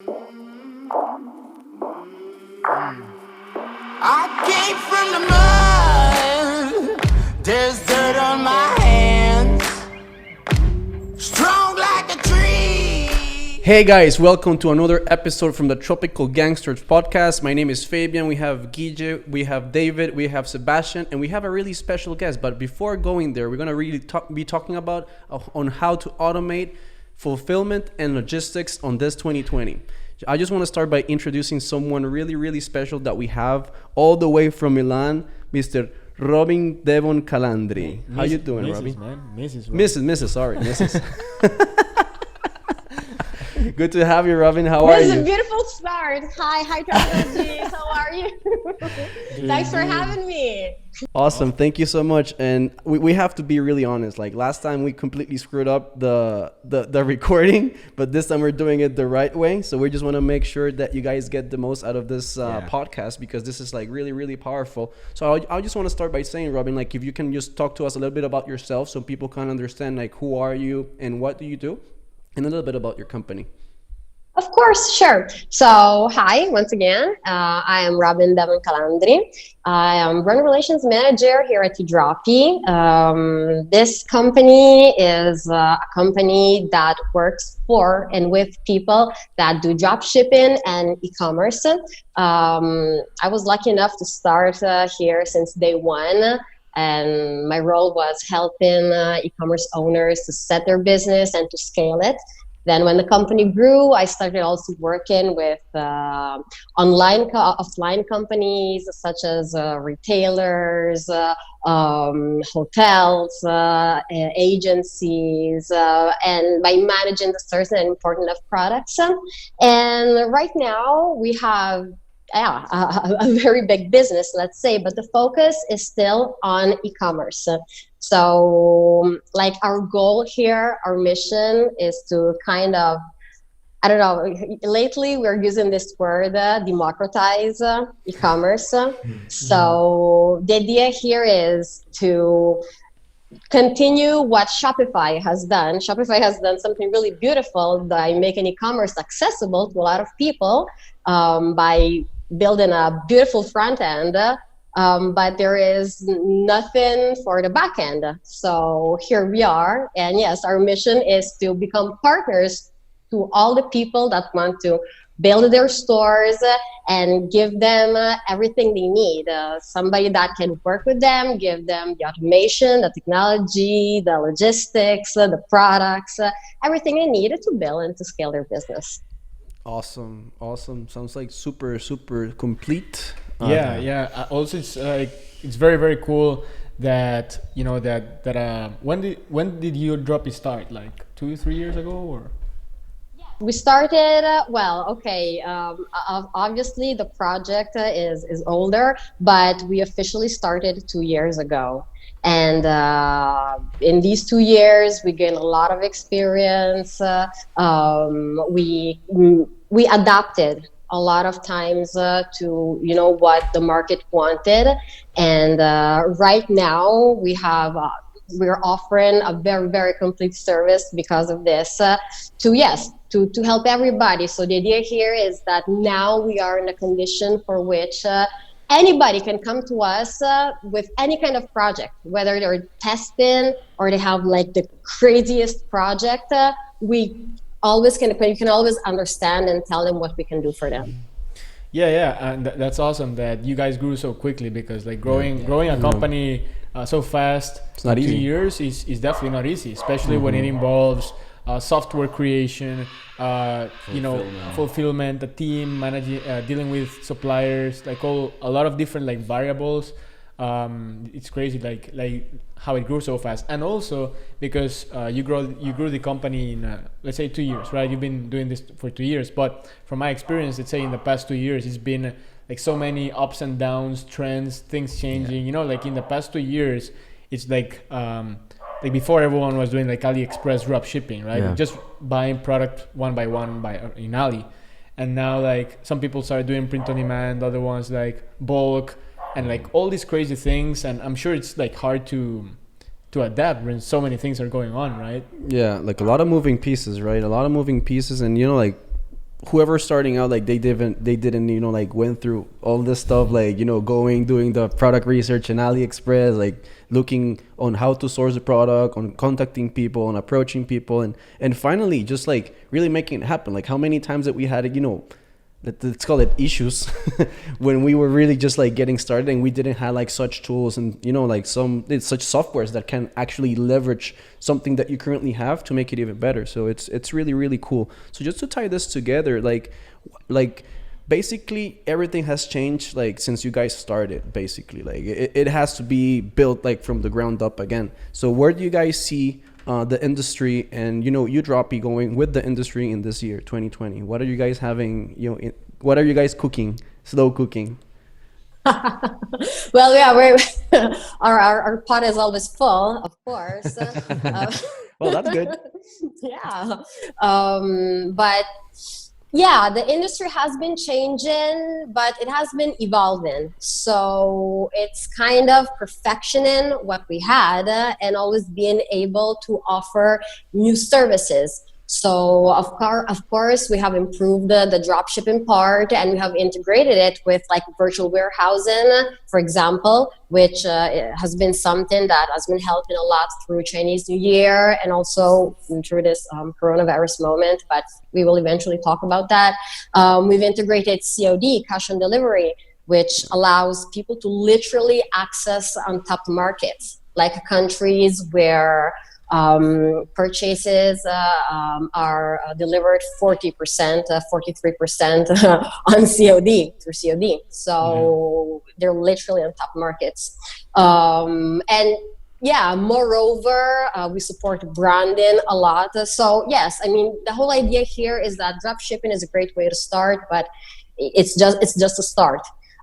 I came from the mud. There's dirt on my hands. Strong like a tree. Hey guys, welcome to another episode from the Tropical Gangsters Podcast. My name is Fabian. We have Guille, we have David, we have Sebastian, and we have a really special guest. But before going there, we're going to really be talking about on how to automate fulfillment and logistics on this 2020. I just want to start by introducing someone really special that we have all the way from Milan, Mr. Robin Devon Calandri. How you doing, Mrs. Robin? Man. Mrs. Mrs. Good to have you, Robin. How are This is you? a beautiful start. Hi, Tropical G's. How are you? Thanks for having me. Awesome. Thank you so much. And we have to be really honest. Like last time we completely screwed up the recording, but this time we're doing it the right way. So we just want to make sure that you guys get the most out of this podcast, because this is like really powerful. So I just want to start by saying, Robin, like if you can just talk to us a little bit about yourself so people can understand like who are you and what do you do, and a little bit about your company. Of course, sure. So, hi, once again. I am Robin Devon Calandri. I am brand relations manager here at Droppy. This company is a company that works for and with people that do drop shipping and e-commerce. I was lucky enough to start here since day one. And my role was helping e-commerce owners to set their business and to scale it. Then when the company grew, I started also working with offline companies such as retailers, hotels, agencies, and by managing the certain and important enough products. And right now we have a very big business, let's say, but the focus is still on e-commerce. So like our goal here, our mission is to kind of, I don't know, lately we're using this word, democratize e-commerce. So the idea here is to continue what Shopify has done. Shopify has done something really beautiful by making e-commerce accessible to a lot of people by building a beautiful front end. But there is nothing for the back end. So here we are. And yes, our mission is to become partners to all the people that want to build their stores and give them everything they need. Somebody that can work with them, give them the automation, the technology, the logistics, the products, everything they need to build and to scale their business. Awesome. Sounds like super complete. Also, it's very cool that when did your Droppy start? Like 2-3 years ago, or? We started obviously the project is older, but we officially started 2 years ago. And in these 2 years, we gained a lot of experience. We adapted a lot of times to what the market wanted, and right now we're offering a very complete service because of this to help everybody. So the idea here is that now we are in a condition for which anybody can come to us with any kind of project, whether they're testing or they have like the craziest project. You can always understand and tell them what we can do for them. And that's awesome that you guys grew so quickly, because like growing a company so fast, it's not easy. 2 years is definitely not easy, especially when it involves software creation, fulfillment, the team managing, dealing with suppliers, like a lot of different like variables. It's crazy, like how it grew so fast, and also because you grew the company in let's say 2 years, right? You've been doing this for 2 years, but from my experience, let's say in the past 2 years, it's been like so many ups and downs, trends, things changing. Like in the past 2 years, it's like before everyone was doing like AliExpress drop shipping, right? Just buying product one by one in Ali, and now like some people started doing print on demand, other ones like bulk. And like all these crazy things, and I'm sure it's like hard to adapt when so many things are going on, right? Yeah, like a lot of moving pieces, right? A lot of moving pieces, and like whoever's starting out, like they didn't like went through all this stuff, like doing the product research in AliExpress, like looking on how to source the product, on contacting people, on approaching people, and finally just like really making it happen. Like how many times that we had let's call it issues when we were really just like getting started and we didn't have like such tools and like such softwares that can actually leverage something that you currently have to make it even better. So it's really, really cool. So just to tie this together, like basically everything has changed like since you guys started. Basically, like it has to be built like from the ground up again. So where do you guys see the industry and you Droppy going with the industry in this year 2020? What are you guys having, what are you guys cooking, slow cooking? Well, yeah, we're our pot is always full, of course. Well, that's good. Yeah, but yeah, the industry has been changing, but it has been evolving. So it's kind of perfectioning what we had and always being able to offer new services. So of course, we have improved the drop shipping part, and we have integrated it with like virtual warehousing, for example, which has been something that has been helping a lot through Chinese New Year and also through this coronavirus moment. But we will eventually talk about that. We've integrated COD, cash on delivery, which allows people to literally access untapped markets, like countries where purchases are delivered 40%, 43% on COD, through COD. So they're literally on top markets. And yeah, moreover, we support branding a lot. So yes, I mean, the whole idea here is that drop shipping is a great way to start, but it's just a start.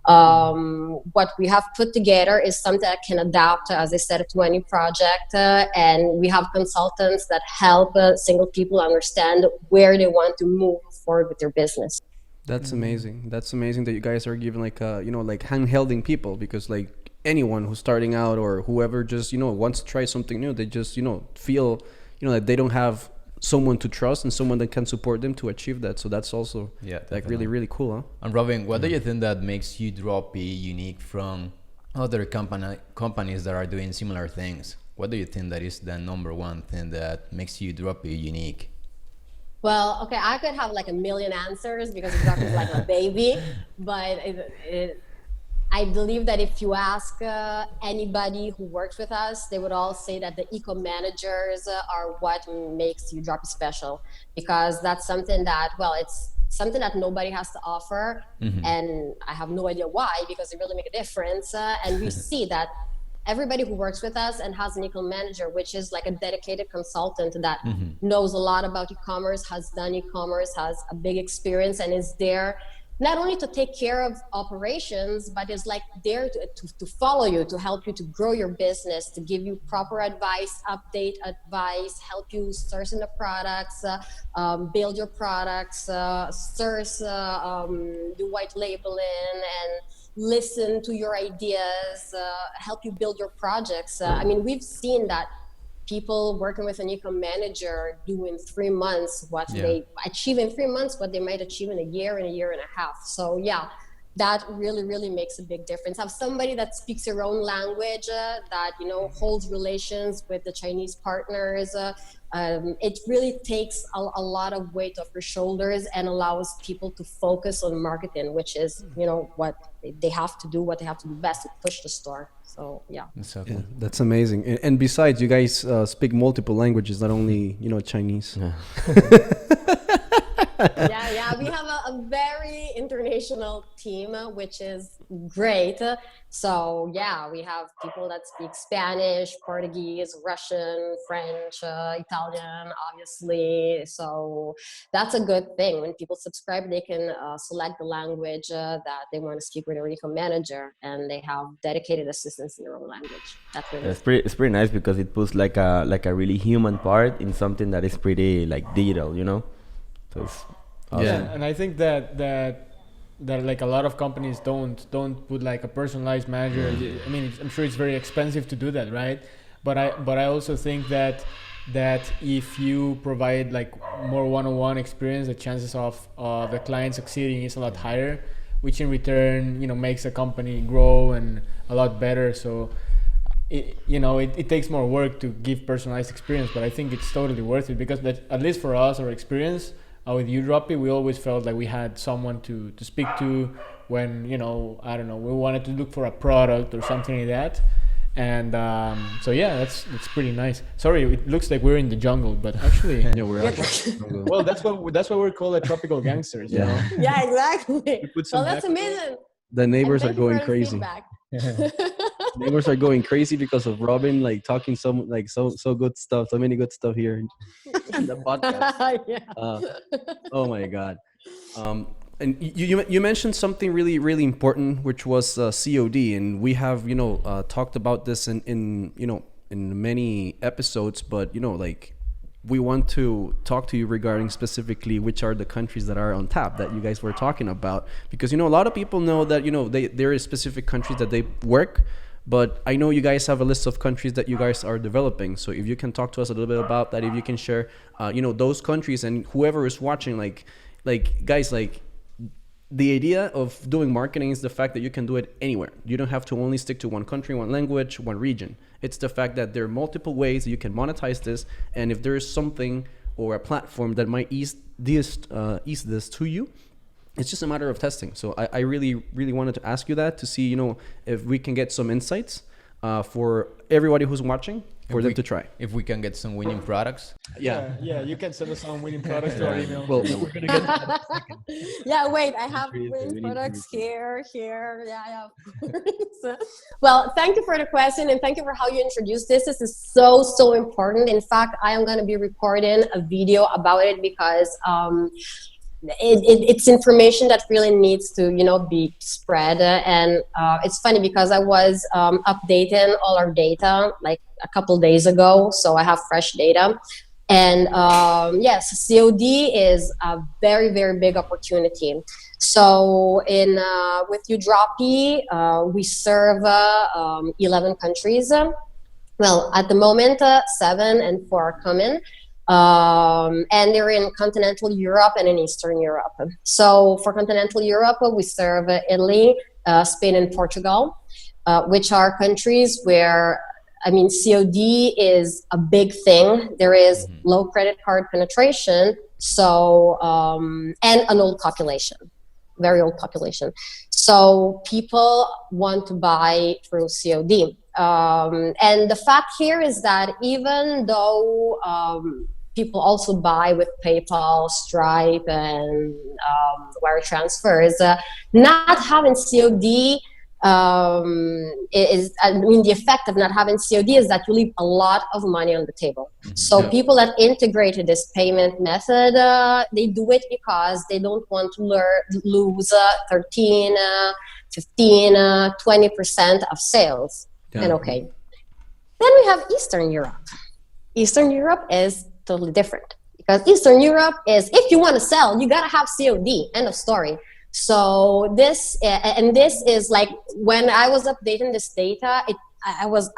What we have put together is something that can adapt, as I said, to any project. And we have consultants that help single people understand where they want to move forward with their business. That's amazing. That's amazing that you guys are giving like like handholding people, because like anyone who's starting out or whoever just wants to try something new, they just feel that they don't have someone to trust and someone that can support them to achieve that. So that's also like really, really cool, huh? And Robin, what do you think that makes you Droppy unique from other companies that are doing similar things? What do you think that is the number one thing that makes you Droppy unique? Well, okay, I could have like a million answers because Droppy is like a baby, but I believe that if you ask anybody who works with us, they would all say that the eco-managers are what makes you Droppy special, because that's something that, well, it's something that nobody has to offer. And I have no idea why, because it really makes a difference. And we see that everybody who works with us and has an eco-manager, which is like a dedicated consultant that knows a lot about e-commerce, has done e-commerce, has a big experience, and is there not only to take care of operations, but is like there to follow you, to help you to grow your business, to give you proper advice, update advice, help you source in the products, build your products, source, do white labeling, and listen to your ideas, help you build your projects. I mean, we've seen that people working with an eco-manager do in 3 months what they achieve in 3 months, what they might achieve in a year and a half. So yeah, that really, really makes a big difference. Have somebody that speaks your own language, that, holds relations with the Chinese partners. It really takes a lot of weight off your shoulders and allows people to focus on marketing, which is, what they have to do, what they have to do best to push the store. So yeah. Yeah, that's amazing. And besides, you guys speak multiple languages, not only Chinese. Yeah, we have a very international team, which is great. So yeah, we have people that speak Spanish, Portuguese, Russian, French, Italian, obviously. So that's a good thing. When people subscribe, they can select the language that they want to speak with their eco-manager, and they have dedicated assistants in their own language. That's really it's pretty nice, because it puts like a really human part in something that is pretty like digital, So it's awesome. Yeah, and I think that like a lot of companies don't put like a personalized manager. I mean, I'm sure it's very expensive to do that, right? But I also think that that if you provide like more one-on-one experience, the chances of the client succeeding is a lot higher, which in return, makes the company grow and a lot better. So it takes more work to give personalized experience, but I think it's totally worth it, because at least for us, our experience with UDroppy, we always felt like we had someone to speak to when, I don't know, we wanted to look for a product or something like that. And so yeah, that's pretty nice. Sorry, it looks like we're in the jungle, but actually, Yeah, we're actually. well, that's why we're called the Tropical Gangsters. You know? Yeah, exactly. Put some Well, that's background. amazing. The neighbors And are thank you going for the crazy. feedback. Neighbors are going crazy because of Robin talking so good stuff, so many good stuff here in the podcast. Yeah. Oh my God. And you mentioned something really, really important, which was COD, and we have talked about this in many episodes, but we want to talk to you regarding specifically which are the countries that are on tap that you guys were talking about, because a lot of people know that there is specific countries that they work, but I know you guys have a list of countries that you guys are developing. So if you can talk to us a little bit about that, if you can share those countries, and whoever is watching, guys, the idea of doing marketing is the fact that you can do it anywhere. You don't have to only stick to one country, one language, one region. It's the fact that there are multiple ways you can monetize this, and if there is something or a platform that might ease this to you, it's just a matter of testing. So I really, really wanted to ask you that, to see if we can get some insights for everybody who's watching, for them to try. If we can get some winning products. Yeah. Yeah, you can send us some winning products to our email. Well, we're gonna get that in a second. Yeah, wait, I have We winning need products to- here. Yeah, of course. Well, thank you for the question, and thank you for how you introduced this. This is so important. In fact, I am going to be recording a video about it, because it's information that really needs to be spread. And it's funny because I was updating all our data like a couple days ago, so I have fresh data. And yes, COD is a very, very big opportunity. So with UDroppy, we serve 11 countries. Well, at the moment, 7 and 4 are coming. And they're in continental Europe and in Eastern Europe. So for continental Europe, we serve Italy, Spain, and Portugal, which are countries where, COD is a big thing. There is low credit card penetration, so and an old population, very old population. So people want to buy through COD. And the fact here is that even though people also buy with PayPal, Stripe, and wire transfers, not having COD the effect of not having COD is that you leave a lot of money on the table. So people that integrated this payment method, they do it because they don't want to lose 13, 15, 20% of sales. Yeah. And okay. Then we have Eastern Europe. Eastern Europe is totally different, because Eastern Europe is, if you want to sell, you gotta have COD. End of story. So this is like, when I was updating this data, I was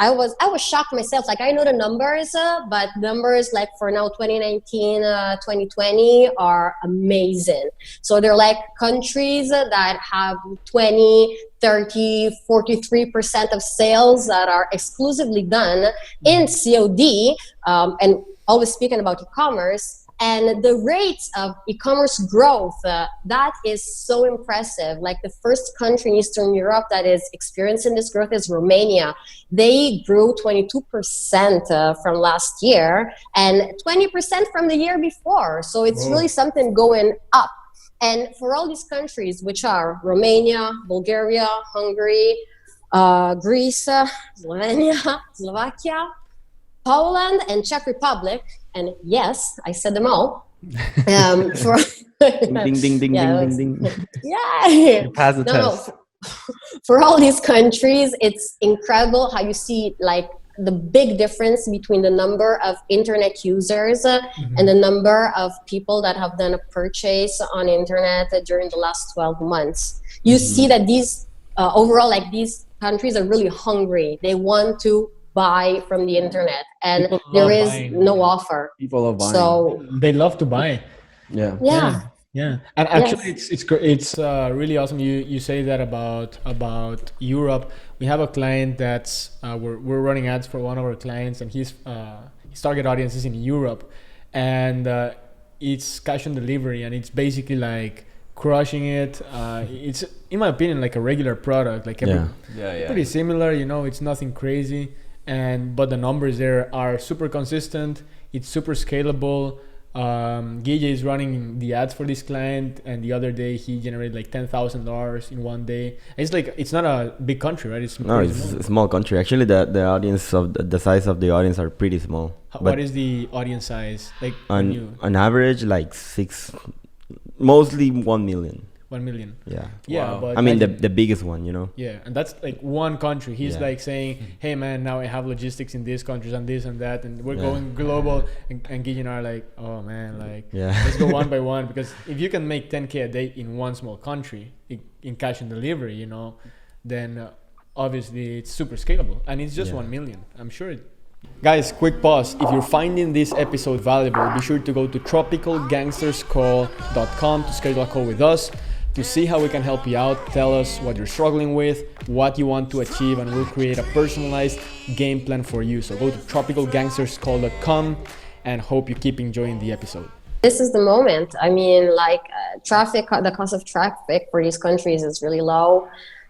shocked myself. Like, I know the numbers, but numbers like for now 2019, 2020 are amazing. So they're like countries that have 20, 30, 43% of sales that are exclusively done in COD, and always speaking about e-commerce. And the rates of e-commerce growth, that is so impressive. Like, the first country in Eastern Europe that is experiencing this growth is Romania. They grew 22% from last year and 20% from the year before. So it's really something going up. And for all these countries, which are Romania, Bulgaria, Hungary, Greece, Slovenia, Slovakia, Poland, and Czech Republic, and yes, I said them all. For ding, ding, Yeah, ding, ding, ding. yeah. You pass the test. For all these countries, it's incredible how you see like the big difference between the number of internet users and the number of people that have done a purchase on internet during the last 12 months. You see that these overall, like, these countries are really hungry. They want to buy from the internet, and People there love is buying. no offer. People are buying. So They love to buy. yeah. yeah. Yeah, and actually, Yes. it's really awesome. You say that about Europe. We have a client that's we're running ads for one of our clients, and his target audience is in Europe, and it's cash on delivery, and it's basically like crushing it. It's in my opinion like a regular product, like pretty similar. It's nothing crazy, but the numbers there are super consistent. It's super scalable. Guille is running the ads for this client, and the other day he generated like $10,000 in one day. It's not a big country, right? It's No, it's a small country. Actually, the audience of the size of the audience are pretty small. What is the audience size? Like on average, like mostly 1 million. 1 million. Yeah. Yeah, Wow. but I mean the biggest one, you know. yeah, and that's like one country. He's Yeah. like saying, "Hey man, now I have logistics in these countries and this and that, and we're Yeah. going global." And Guille and I are like, "Oh man, like Yeah. let's go one by one, because if you can make 10K a day in one small country in cash and delivery, then obviously it's super scalable, and it's just Yeah. 1 million. I'm sure it." Guys, quick pause. If you're finding this episode valuable, be sure to go to tropicalgangsterscall.com to schedule a call with us to see how we can help you out. Tell us what you're struggling with, what you want to achieve, and we'll create a personalized game plan for you. So go to tropicalgangsterscall.com and hope you keep enjoying the episode. This is the moment. I mean, like traffic, the cost of traffic for these countries is really low,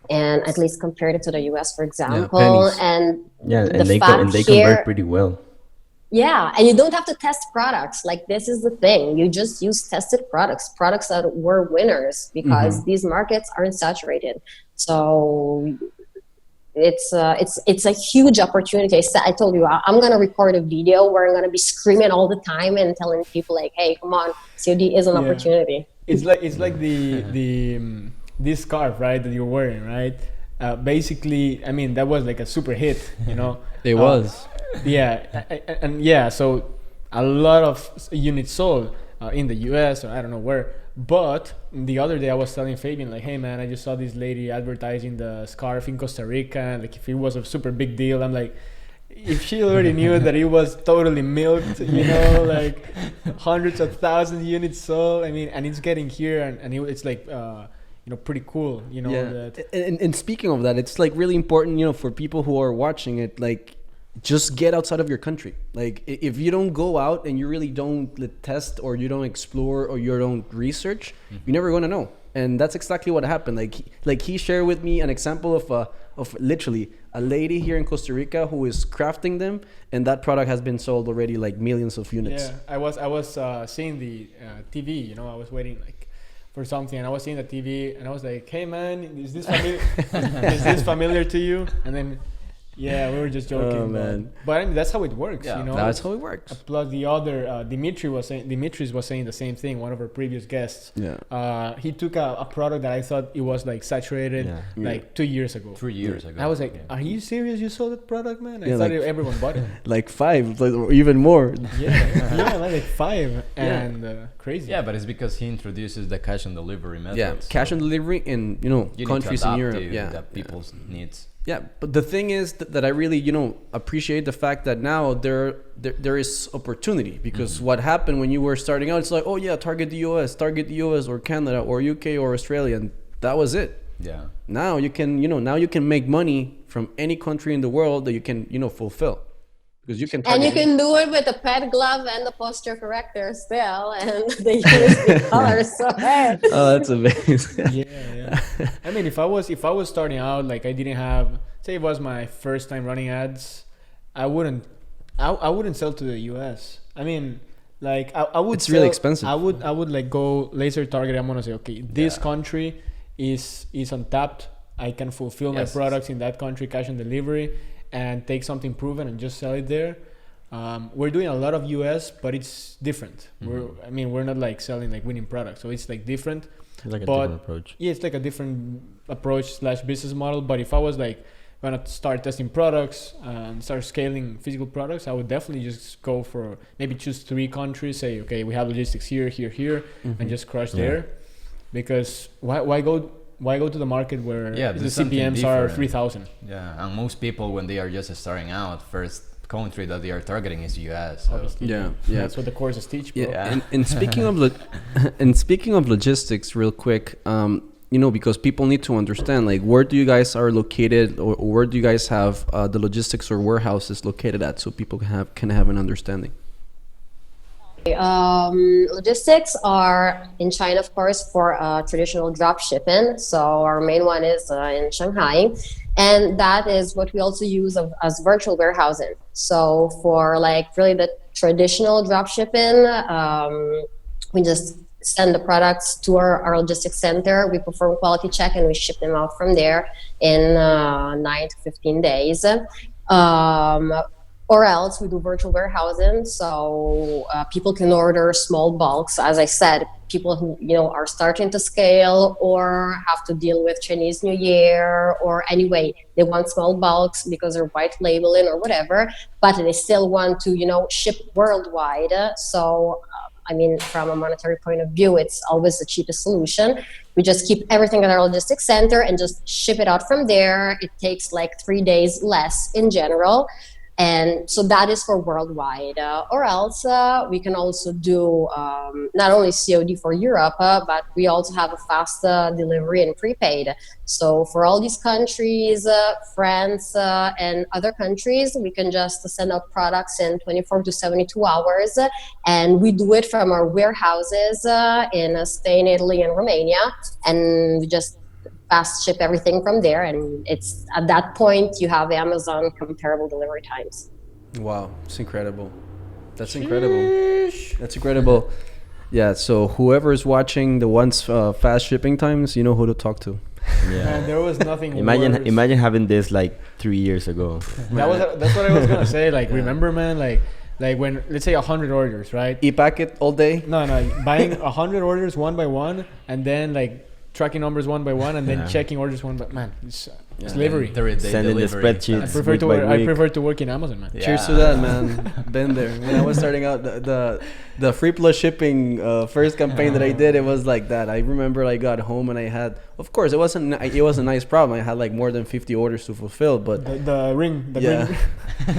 and at least compared to the US, for example. pennies. And Yeah, the and they fact they here- convert pretty well. Yeah, and you don't have to test products. Like, this is the thing. You just use tested products that were winners, because these markets aren't saturated. So it's a huge opportunity. I told you, I'm going to record a video where I'm going to be screaming all the time and telling people like, hey, come on, COD is an opportunity. It's like the this scarf, right, that you're wearing, right? Basically, I mean, that was like a super hit, It was. Yeah, and yeah, so a lot of units sold in the US, or I don't know where. But the other day I was telling Fabian, like, hey man, I just saw this lady advertising the scarf in Costa Rica, and like, if it was a super big deal, I'm like, if she already knew that it was totally milked, like hundreds of thousands of units sold, I mean, and it's getting here, and it's like pretty cool, that. And speaking of that, it's like really important, for people who are watching it, like, just get outside of your country. Like, if you don't go out and you really don't test, or you don't explore, or you don't research, you're never going to know. And that's exactly what happened. Like he shared with me an example of literally a lady here in Costa Rica who is crafting them, and that product has been sold already like millions of units. Yeah, I was seeing the TV. I was waiting like for something, and I was seeing the TV, and I was like, "Hey man, is this familiar? Is this familiar to you?" And then, yeah, we were just joking. Oh, man. But I mean, that's how it works. Yeah, That's how it works. Plus the other Dimitris was saying the same thing. One of our previous guests. Yeah. He took a product that I thought it was like saturated like 2 years ago. 3 years ago. I was like, "Are you serious? You sold that product, man?" I Yeah, thought like- everyone bought it. Like 5, or even more. Yeah, like 5, and crazy. Yeah, but it's because he introduces the cash on delivery method. Yeah, cash on delivery in you countries need to in adapt Europe. to Yeah, the people's needs. Yeah, but the thing is that I really, appreciate the fact that now there is opportunity, because what happened when you were starting out, it's like, oh yeah, target the US or Canada or UK or Australia, and that was it. Yeah. Now you can make money from any country in the world that you can, fulfill. Because you can And you target- can do it with the pet glove and the posture corrector still, and the USB colors. So hey. Oh, that's amazing. Yeah. I mean, if I was starting out, like I didn't have, say it was my first time running ads, I wouldn't sell to the US. I mean, like I would. It's really expensive. I would like go laser target. I'm gonna say, okay, this country is untapped. I can fulfill my Yes. products in that country, cash on delivery, and take something proven and just sell it there. We're doing a lot of US, but it's different. We're not like selling like winning products, so it's like different. It's like a But- different approach. Yeah, it's like a different approach / business model. But if I was like gonna start testing products and start scaling physical products, I would definitely just go for maybe choose 3 countries. Say, okay, we have logistics here, and just crush there. Because why go why go to the market where Yeah, the do something CPMs are different. 3,000? Yeah, and most people when they are just starting out, first country that they are targeting is US. So. Obviously. Yeah, yeah. That's what the courses teach, bro. Yeah, and speaking of and speaking of logistics, real quick, you know, because people need to understand, like, where do you guys are located, or where do you guys have the logistics or warehouses located at, so people can have an understanding. Logistics are in China, of course, for traditional drop shipping. So our main one is in Shanghai, and that is what we also use as virtual warehousing. So for like really the traditional drop shipping, we just send the products to our logistics center. We perform quality check and we ship them out from there in 9 to 15 days. Or else we do virtual warehousing, so people can order small bulks. As I said, people who are starting to scale or have to deal with Chinese New Year, or anyway they want small bulks because they're white labeling or whatever, but they still want to ship worldwide. So I mean, from a monetary point of view, it's always the cheapest solution. We just keep everything at our logistics center and just ship it out from there. It takes like 3 days less in general. And so that is for worldwide. Or else we can also do not only COD for Europe, but we also have a fast delivery and prepaid. So for all these countries, France and other countries, we can just send out products in 24 to 72 hours. And we do it from our warehouses in Spain, Italy, and Romania. And we just fast ship everything from there, and it's at that point you have Amazon comparable delivery times. Wow, it's incredible. That's incredible. That's incredible. Yeah, so whoever is watching the ones fast shipping times, you know who to talk to. Yeah. Man, there was nothing Imagine worse. imagine having this like 3 years ago. That's what I was gonna say. Like, remember, man, like when, let's say 100 orders, right? E-packet all day. No, buying 100 orders one by one, and then like tracking numbers one by one, and then checking orders one by man. It's slavery. Sending the spreadsheets. I prefer to work in Amazon, man. Yeah. Cheers to that, man. Been there. When I was starting out, the free plus shipping first campaign that I did, it was like that. I remember I got home and I had, of course, it was a nice problem. I had like more than 50 orders to fulfill, but The ring.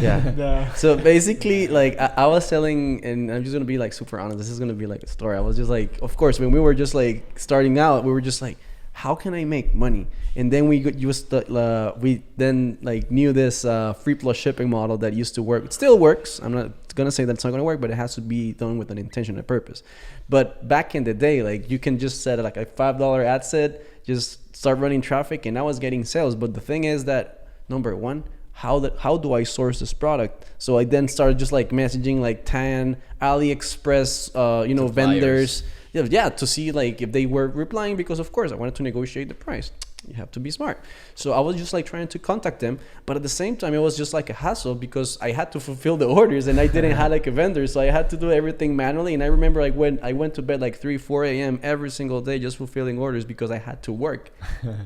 yeah. So basically, like I was selling, and I'm just gonna be like super honest. This is gonna be like a story. I was just like, of course, when we were just like starting out, we were just like, how can I make money? And then we knew this free plus shipping model that used to work. It still works. I'm not gonna say that it's not gonna work, but it has to be done with an intention and purpose. But back in the day, like you can just set like a $5 ad set, just start running traffic, and I was getting sales. But the thing is that, number one, how do I source this product? So I then started just like messaging like Tan, AliExpress, vendors. Yeah, to see like if they were replying, because of course I wanted to negotiate the price. You have to be smart. So I was just like trying to contact them, but at the same time it was just like a hassle because I had to fulfill the orders and I didn't have like a vendor, so I had to do everything manually. And I remember like when I went to bed like 3-4 a.m. every single day just fulfilling orders because I had to work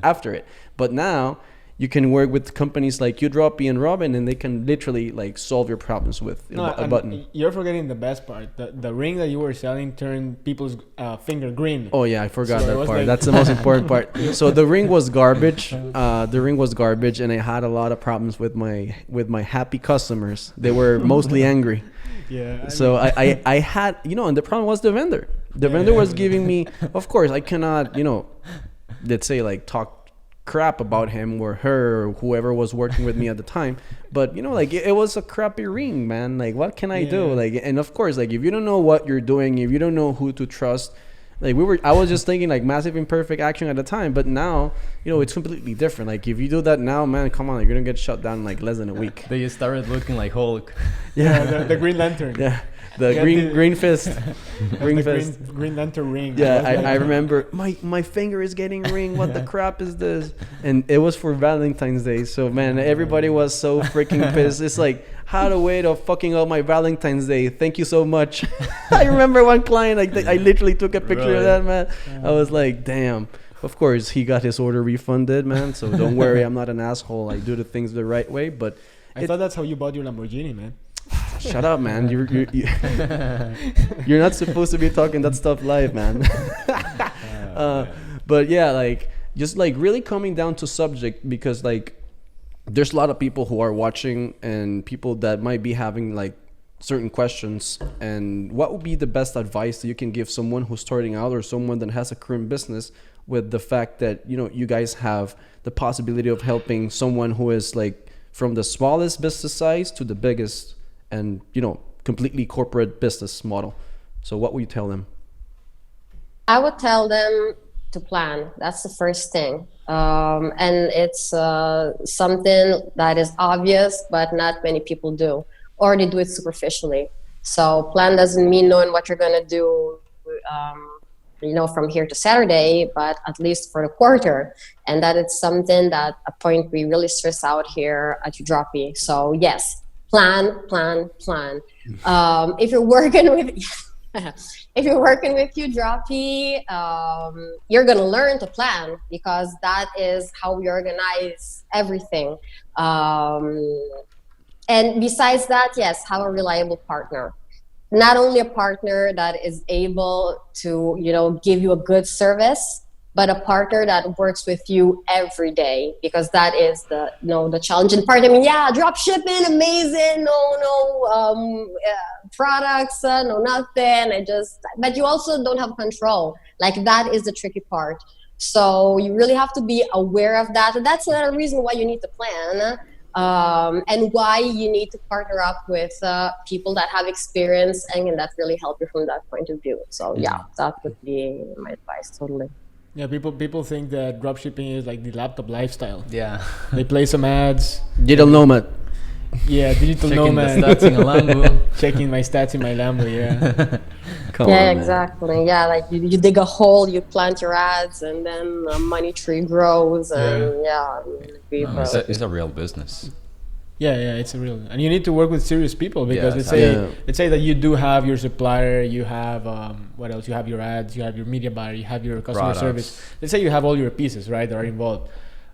after it. But now you can work with companies like Udroppy and Robin, and they can literally like solve your problems with a button. You're forgetting the best part. The ring that you were selling turned people's finger green. Oh yeah, I forgot So it that was part. like- That's the most important part. So the ring was garbage. And I had a lot of problems with my happy customers. They were mostly angry. Yeah. So I had, and the problem was the vendor. The vendor was giving me, of course, I cannot, let's say like talk crap about him or her or whoever was working with me at the time, but like it was a crappy ring, man. Like what can I do? Like, and of course, like if you don't know what you're doing, if you don't know who to trust, like I was just thinking like massive imperfect action at the time, but now it's completely different. Like if you do that now, man, come on, you're gonna get shut down in like less than a week. They started looking like Hulk. Yeah, the Green Lantern. Yeah, the Yeah, green fist. Green Lantern ring. Yeah, I remember my finger is getting ring. What the crap is this? And it was for Valentine's Day. So man, everybody was so freaking pissed. It's like, how to wait of fucking up my Valentine's Day. Thank you so much. I remember one client, I literally took a picture of that, man. I was like, damn. Of course, he got his order refunded, man. So don't worry, I'm not an asshole. I do the things the right way. But I thought that's how you bought your Lamborghini, man. shut up, man. You're not supposed to be talking that stuff live, man. But yeah, like just like really coming down to subject, because like there's a lot of people who are watching and people that might be having like certain questions. And what would be the best advice that you can give someone who's starting out or someone that has a current business, with the fact that, you know, you guys have the possibility of helping someone who is like from the smallest business size to the biggest, and, you know, completely corporate business model? So what would you tell them? I would tell them to plan. That's the first thing. And it's something that is obvious, but not many people do, or they do it superficially. So plan doesn't mean knowing what you're going to do, you know, from here to Saturday, but at least for the quarter. And that it's something that a point we really stress out here at Udroppy. So yes, plan. If you're working with if you're working with Udroppy, you're gonna learn to plan, because that is how we organize everything. And besides that, yes, have a reliable partner. Not only a partner that is able to, you know, give you a good service, but a partner that works with you every day, because that is the, you know, the challenging part. I mean, yeah, drop shipping, amazing, no products, no nothing. But you also don't have control. Like, that is the tricky part. So you really have to be aware of that. And that's another reason why you need to plan. And why you need to partner up with people that have experience and that really help you from that point of view. So yeah, that would be my advice. Totally. Yeah, people think that dropshipping is like the laptop lifestyle. Yeah. They play some ads. Digital nomad. Yeah, digital Checking nomad. the stats in a Lambo. Checking my stats in my Lambo. Yeah. Come Yeah, on, man. exactly. Yeah, like you dig a hole, you plant your ads, and then a money tree grows, and It's a real business. Yeah, it's a real, and you need to work with serious people, because Yeah, let's say that you do have your supplier, you have what else? You have your ads, you have your media buyer, you have your customer Products. service. Let's say you have all your pieces, right, that are involved.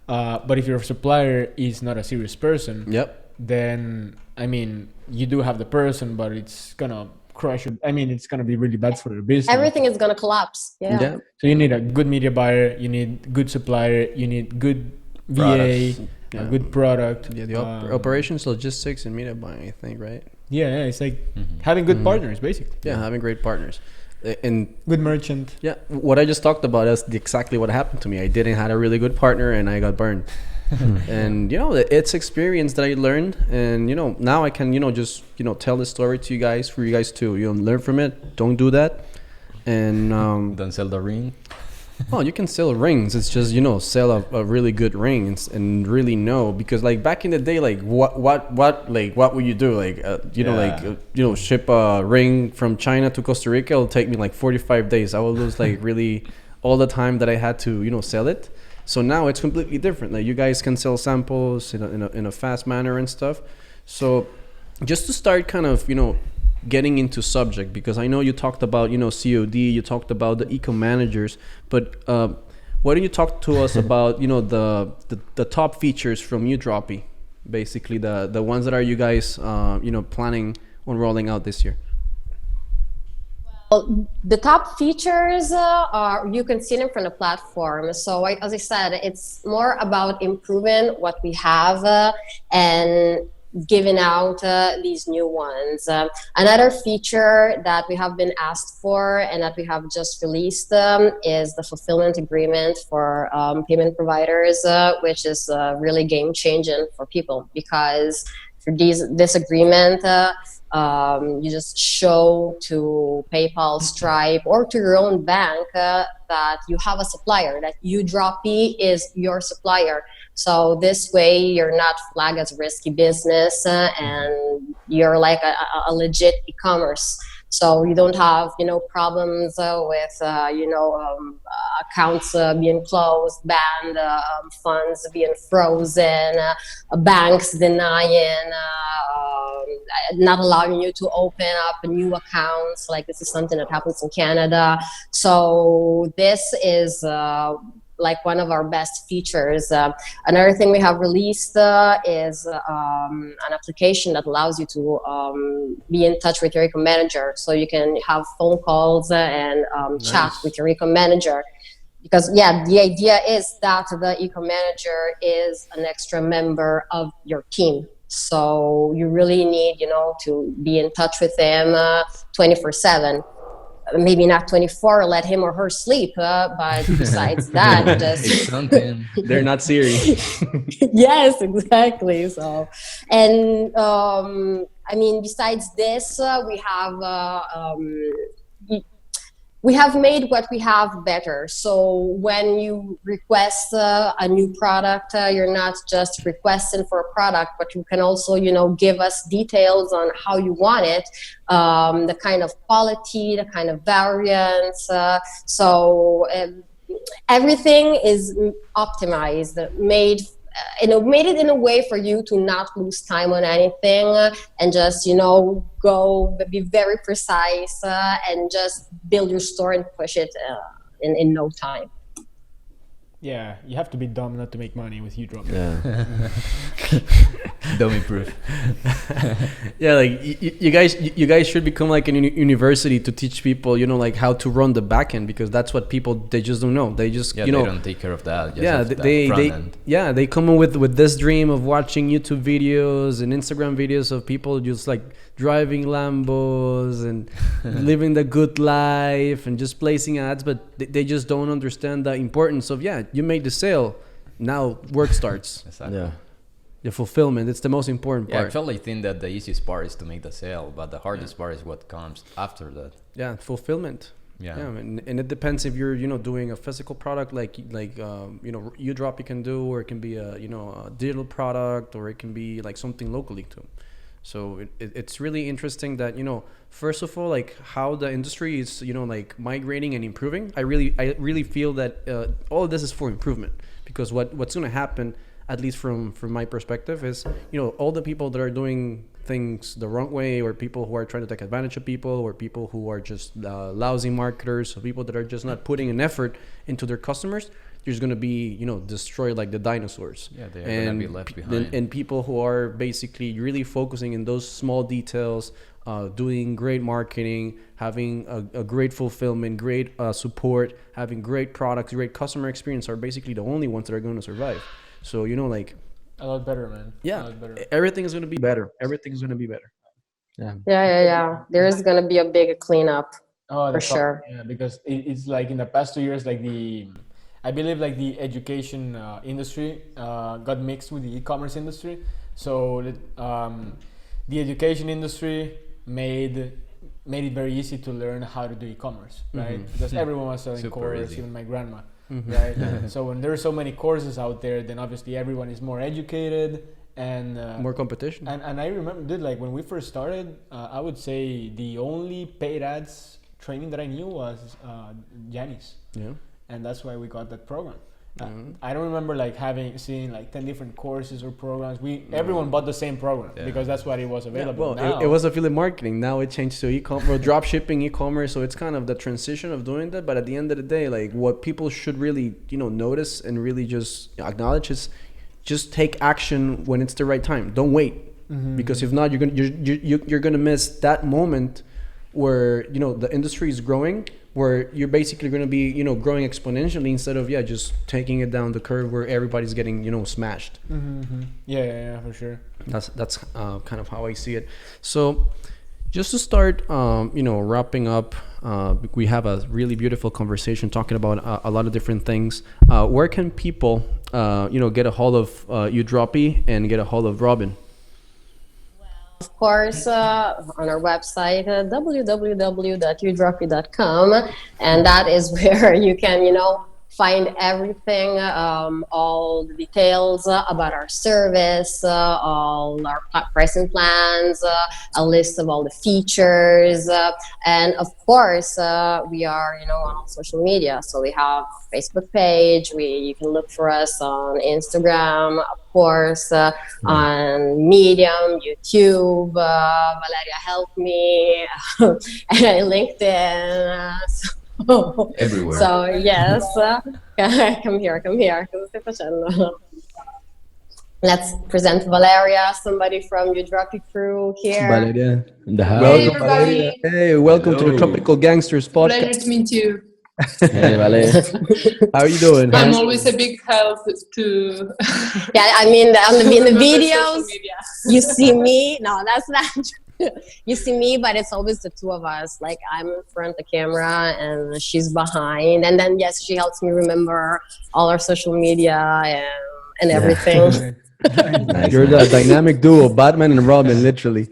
But if your supplier is not a serious person, then I mean, you do have the person, but it's gonna crush it. I mean, it's gonna be really bad for your business. everything is gonna collapse. Yeah. So you need a good media buyer, you need good supplier, you need good VA, a good product. Yeah, the operations, logistics, and media buying, I think, right? Yeah, it's like having good partners, basically. Yeah, having great partners. And Good merchant. yeah, what I just talked about is exactly what happened to me. I didn't have a really good partner, and I got burned. And, you know, it's experience that I learned, and, you know, now I can, you know, just, you know, tell the story to you guys, for you guys to, you know, learn from it. Don't do that. And Don't sell the ring. oh, you can sell rings. It's just, you know, sell a really good ring, and really know, because like back in the day, like what would you do? Like, ship a ring from China to Costa Rica. It'll take me like 45 days. I will lose like really all the time that I had to, you know, sell it. So now it's completely different. Like, you guys can sell samples in a fast manner and stuff. So just to start kind of, you know, getting into subject, because I know you talked about, you know, COD, you talked about the eco managers, but why don't you talk to us about, you know, the top features from Udroppy, basically the ones that are you guys you know, planning on rolling out this year? Well, the top features are, you can see them from the platform. So as I said, it's more about improving what we have and giving out these new ones. Another feature that we have been asked for and that we have just released is the fulfillment agreement for payment providers, which is really game changing for people, because for this agreement, you just show to PayPal, Stripe, or to your own bank that you have a supplier, that Udroppy is your supplier. So this way you're not flagged as a risky business and you're like a legit e-commerce. So you don't have, you know, problems with, accounts being closed, banned, funds being frozen, banks denying, not allowing you to open up new accounts. Like, this is something that happens in Canada. So this is like one of our best features. Another thing we have released is an application that allows you to be in touch with your eco manager. So you can have phone calls and chat with your eco manager. because the idea is that the eco manager is an extra member of your team. So you really need, to be in touch with them 24/7. Maybe not 24, let him or her sleep. But besides that, It's just something. They're not Siri. yes, exactly. So, and besides this, we have made what we have better. So when you request a new product, you're not just requesting for a product, but you can also, give us details on how you want it, the kind of quality, the kind of variants. Everything is optimized, made it in a way for you to not lose time on anything, and just go be very precise, and just build your store and push it in no time. Yeah, you have to be dumb not to make money with UDrop. Yeah. Dummy proof. Yeah, like you guys should become like a university to teach people, like how to run the back end, because that's what people, they just don't know. They just, They don't take care of that. Just yeah, of that they front end. they come in with this dream of watching YouTube videos and Instagram videos of people just like driving Lambos and living the good life and just placing ads, but they just don't understand the importance of, you made the sale, now work starts. Exactly. Yeah. The fulfillment, it's the most important Yeah, part. actually, I think that the easiest part is to make the sale, but the hardest part is what comes after that. Yeah, fulfillment. Yeah. And it depends if you're doing a physical product like UDrop you can do, or it can be a a digital product, or it can be like something locally too. So it's really interesting that first of all, like how the industry is like migrating and improving. I really feel that all of this is for improvement, because what's going to happen, at least from my perspective, is all the people that are doing things the wrong way, or people who are trying to take advantage of people, or people who are just lousy marketers, or people that are just not putting an effort into their customers, there's going to be destroyed like the dinosaurs. Yeah, they are going to be left behind. And people who are basically really focusing in those small details, doing great marketing, having a great fulfillment, great support, having great products, great customer experience, are basically the only ones that are going to survive. So like A lot better, man. yeah, A lot better. everything is going to be better. Everything's going to be better. Yeah. There is going to be a big cleanup. Oh, For sure. Yeah, because it's like in the past 2 years, like I believe like the education industry got mixed with the e-commerce industry. So the education industry made it very easy to learn how to do e-commerce, right? Because everyone was selling Super courses, easy. even my grandma, right? So when there are so many courses out there, then obviously everyone is more educated and More competition. And I remember, dude, like when we first started, I would say the only paid ads training that I knew was Janice, Yeah. and that's why we got that program. I don't remember like seeing like 10 different courses or programs. Everyone bought the same program because that's what it was available. Well, it was affiliate marketing. Now it changed to e-commerce, drop shipping, e-commerce. So it's kind of the transition of doing that. But at the end of the day, like what people should really, notice and really just acknowledge is just take action when it's the right time. Don't wait, because if not, you're gonna miss that moment where the industry is growing, where you're basically going to be growing exponentially instead of just taking it down the curve where everybody's getting smashed. Yeah, for sure. That's kind of how I see it. So just to start wrapping up, we have a really beautiful conversation talking about a lot of different things. Where can people get a hold of UDroppy and get a hold of Robin? Of course, on our website, www.udroppy.com, and that is where you can, find everything, all the details about our service, all our pricing plans, a list of all the features, and of course, we are, on all social media. So we have Facebook page. You can look for us on Instagram, of course, on Medium, YouTube, Valeria Help Me, and LinkedIn. Everywhere. So yes, come here. Let's present Valeria, somebody from UDroppy crew here. Valeria in the house. Welcome, everybody. Valeria. Hey, welcome to the Hello. Tropical Gangsters Pleasure Podcast. to meet you. Hey, vale. How you doing? I'm always a big help to Yeah, I mean, in the social videos, media. you see me. No, that's not true. You see me, but it's always the two of us. Like, I'm in front of the camera and she's behind. And then, yes, she helps me remember all our social media and everything. Nice, You're the nice. dynamic duo, Batman and Robin, literally.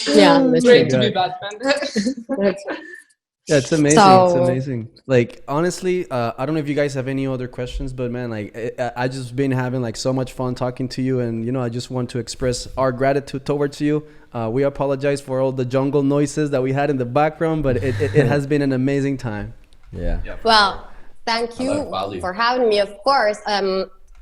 Yeah, that's Great true. to be Batman. Yeah, it's amazing. So- It's amazing. Like, honestly, I don't know if you guys have any other questions, but man, like, I just been having like so much fun talking to you, and I just want to express our gratitude towards you. We apologize for all the jungle noises that we had in the background, but it has been an amazing time. Yeah. Well, thank A lot of you value. for having me. Of course,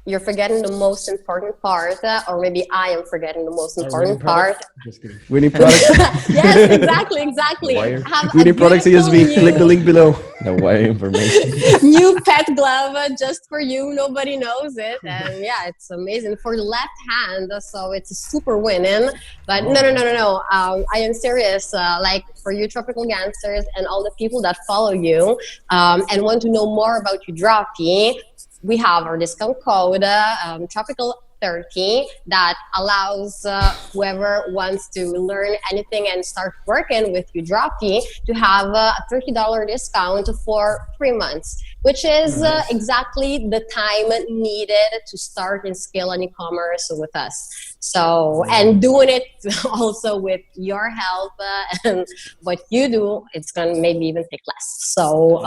you're forgetting the most important part, or maybe I am forgetting the most important part. Just kidding. We need products. Yes, exactly. Wire. Have We a need products. beautiful CSV. Click the link below. The wire information. new pet glove just for you. Nobody knows it, and yeah, it's amazing for the left hand. So it's a super winning. But no. I am serious. Like for you, Tropical Gangsters, and all the people that follow you and want to know more about you, Droppy. We have our discount code, Tropical30, that allows whoever wants to learn anything and start working with you, Droppy, to have a $30 discount for 3 months, which is exactly the time needed to start and scale an e-commerce with us. So, and doing it also with your help and what you do, it's going to maybe even take less. So,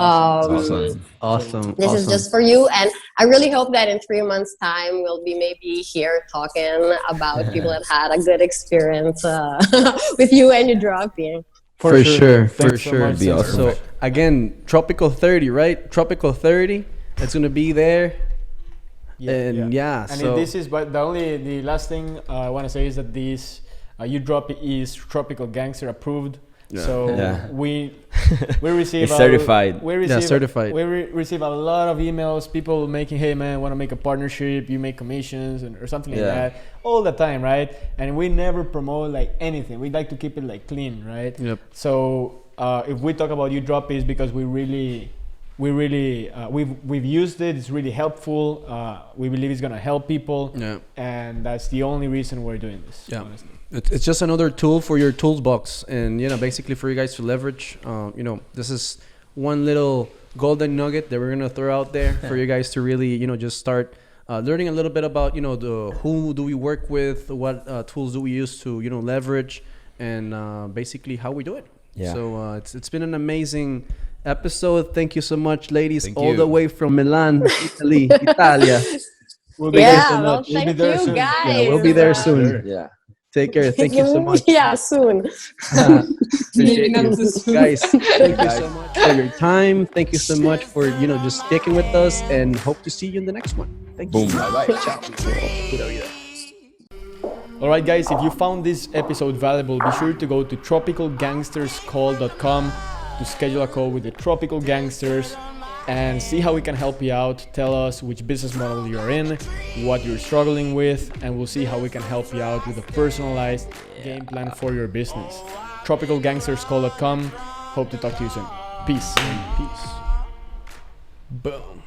Awesome. this is just for you, and I really hope that in 3 months' time we'll be maybe here talking about people that had a good experience with you and your dropping. For sure. Thanks so much. Be awesome. So again, Tropical 30, right? Tropical 30. It's gonna be there. And so this is, but the last thing I want to say is that this you drop is Tropical Gangster approved. Yeah. So Yeah. we receive It's certified. We receive certified. We receive a lot of emails, people making, hey man, want to make a partnership, you make commissions or something like Yeah. that all the time, right? And we never promote like anything. We like to keep it like clean, right? Yep. So if we talk about you drop is because we've used it. It's really helpful. We believe it's gonna help people. Yeah. And that's the only reason we're doing this. Yeah. Honestly. It's just another tool for your toolbox, and basically for you guys to leverage. This is one little golden nugget that we're gonna throw out there for you guys to really, just start learning a little bit about, who do we work with, what tools do we use to, leverage, and basically how we do it. Yeah. So it's been an amazing episode. Thank you so much, ladies, Thank all you. the way from Milan, Italy, Italia. We'll be there so Yeah, well, much. We'll be thank there you soon. guys. Yeah, we'll be there soon. Yeah. Take care. Thank you so much. Yeah, soon. Appreciate Not you. too soon. Guys, thank you so much for your time. Thank you so much for, just sticking with us, and hope to see you in the next one. Thank you. Bye-bye. Ciao. All right, guys, if you found this episode valuable, be sure to go to tropicalgangsterscall.com to schedule a call with the Tropical Gangsters and see how we can help you out. Tell us which business model you're in, what you're struggling with, and we'll see how we can help you out with a personalized game plan for your business. tropicalgangsterscall.com. Hope to talk to you soon. Peace. Boom.